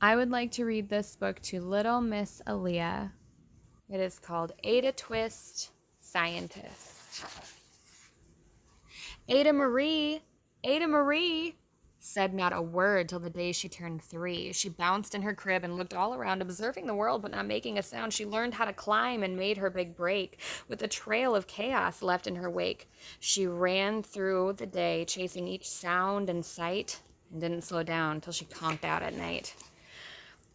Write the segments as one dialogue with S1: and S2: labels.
S1: I would like to read this book to little Miss Aaliyah. It is called Ada Twist, Scientist. Ada Marie, Ada Marie, said not a word till the day she turned 3. She bounced in her crib and looked all around, observing the world but not making a sound. She learned how to climb and made her big break, with a trail of chaos left in her wake. She ran through the day, chasing each sound and sight, and didn't slow down till she conked out at night.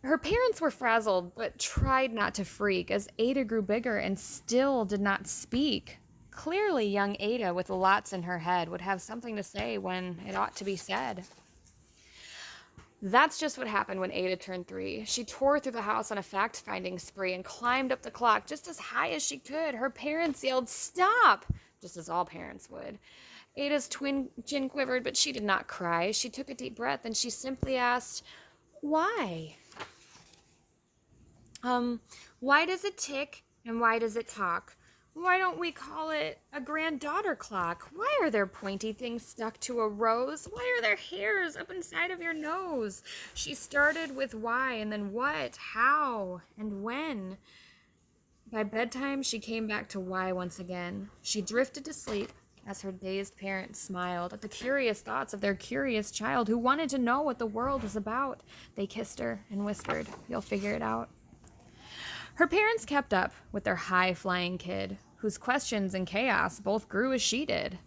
S1: Her parents were frazzled, but tried not to freak as Ada grew bigger and still did not speak. Clearly, young Ada, with lots in her head, would have something to say when it ought to be said. That's just what happened when Ada turned 3. She tore through the house on a fact-finding spree and climbed up the clock just as high as she could. Her parents yelled, "Stop!" just as all parents would. Ada's twin chin quivered, but she did not cry. She took a deep breath and she simply asked, "Why?" Why does it tick and why does it talk? Why don't we call it a granddaughter clock? Why are there pointy things stuck to a rose? Why are there hairs up inside of your nose? She started with why and then what, how, and when. By bedtime, she came back to why once again. She drifted to sleep as her dazed parents smiled at the curious thoughts of their curious child who wanted to know what the world was about. They kissed her and whispered, "You'll figure it out." Her parents kept up with their high-flying kid, whose questions and chaos both grew as she did.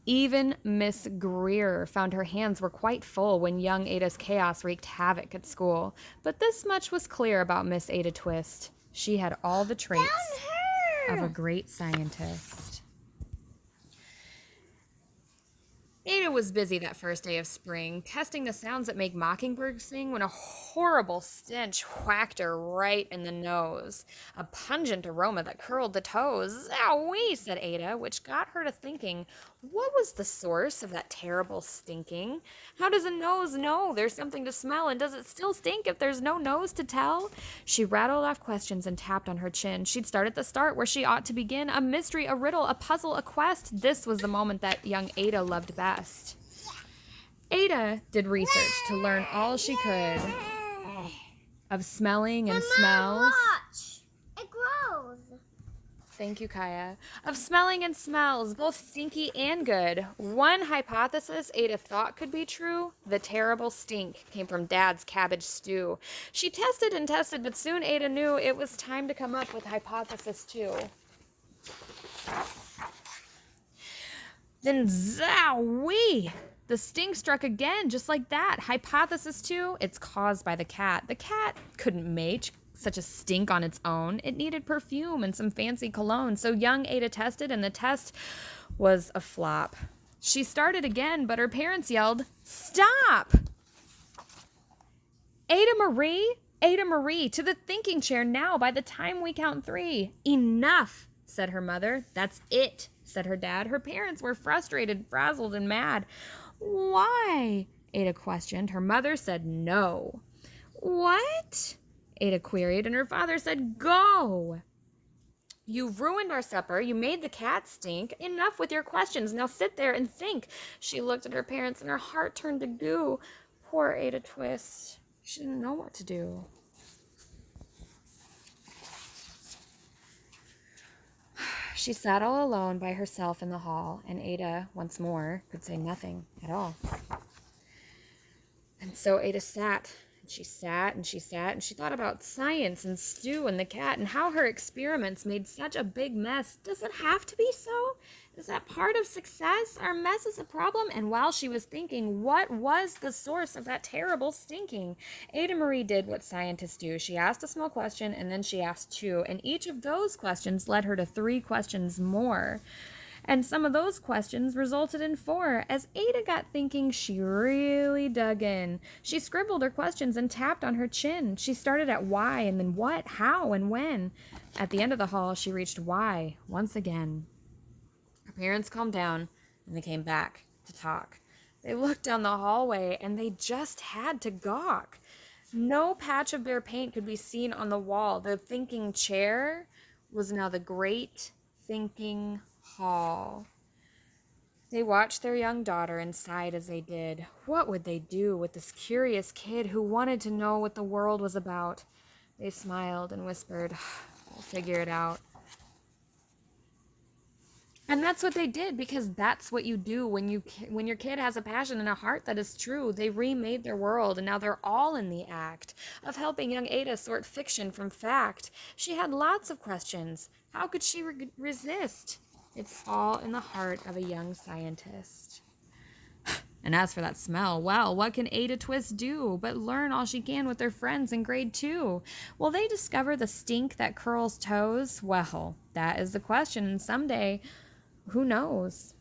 S1: Even Miss Greer found her hands were quite full when young Ada's chaos wreaked havoc at school. But this much was clear about Miss Ada Twist. She had all the traits of a great scientist. Ada was busy that first day of spring, testing the sounds that make mockingbirds sing when a horrible stench whacked her right in the nose. A pungent aroma that curled the toes. "Owie," said Ada, which got her to thinking, what was the source of that terrible stinking? How does a nose know there's something to smell, and does it still stink if there's no nose to tell? She rattled off questions and tapped on her chin. She'd start at the start where she ought to begin. A mystery, a riddle, a puzzle, a quest. This was the moment that young Ada loved best. Ada did research to learn all she could of smelling and smells.
S2: Watch. It grows.
S1: Thank you, Kaya. Of smelling and smells, both stinky and good. One hypothesis Ada thought could be true: the terrible stink came from Dad's cabbage stew. She tested and tested, but soon Ada knew it was time to come up with hypothesis 2. Then zowie! The stink struck again, just like that. Hypothesis 2, it's caused by the cat. The cat couldn't make such a stink on its own. It needed perfume and some fancy cologne. So young Ada tested, and the test was a flop. She started again, but her parents yelled, "Stop! Ada Marie, Ada Marie, to the thinking chair now by the time we count 3. Enough," said her mother. "That's it," said her dad. Her parents were frustrated, frazzled, and mad. "Why?" Ada questioned. Her mother said no. "What?" Ada queried, and her father said, "Go. You've ruined our supper. You made the cat stink. Enough with your questions. Now sit there and think." She looked at her parents, and her heart turned to goo. Poor Ada Twist. She didn't know what to do. She sat all alone by herself in the hall, and Ada, once more, could say nothing at all. And so Ada sat, and she sat, and she sat, and she thought about science and Stu and the cat and how her experiments made such a big mess. Does it have to be so? Is that part of success? Our mess is a problem? And while she was thinking, what was the source of that terrible stinking? Ada Marie did what scientists do. She asked a small question, and then she asked 2, and each of those questions led her to 3 questions more. And some of those questions resulted in 4. As Ada got thinking, she really dug in. She scribbled her questions and tapped on her chin. She started at why, and then what, how, and when. At the end of the hall, she reached why once again. Her parents calmed down, and they came back to talk. They looked down the hallway, and they just had to gawk. No patch of bare paint could be seen on the wall. The thinking chair was now the great thinking hall. They watched their young daughter and sighed as they did. What would they do with this curious kid who wanted to know what the world was about? They smiled and whispered, "We'll figure it out." And that's what they did, because that's what you do when your kid has a passion and a heart that is true. They remade their world, and now they're all in the act of helping young Ada sort fiction from fact. She had lots of questions. How could she resist? It's all in the heart of a young scientist. And as for that smell, well, what can Ada Twist do but learn all she can with her friends in grade 2? Will they discover the stink that curls toes? Well, that is the question, and someday, who knows?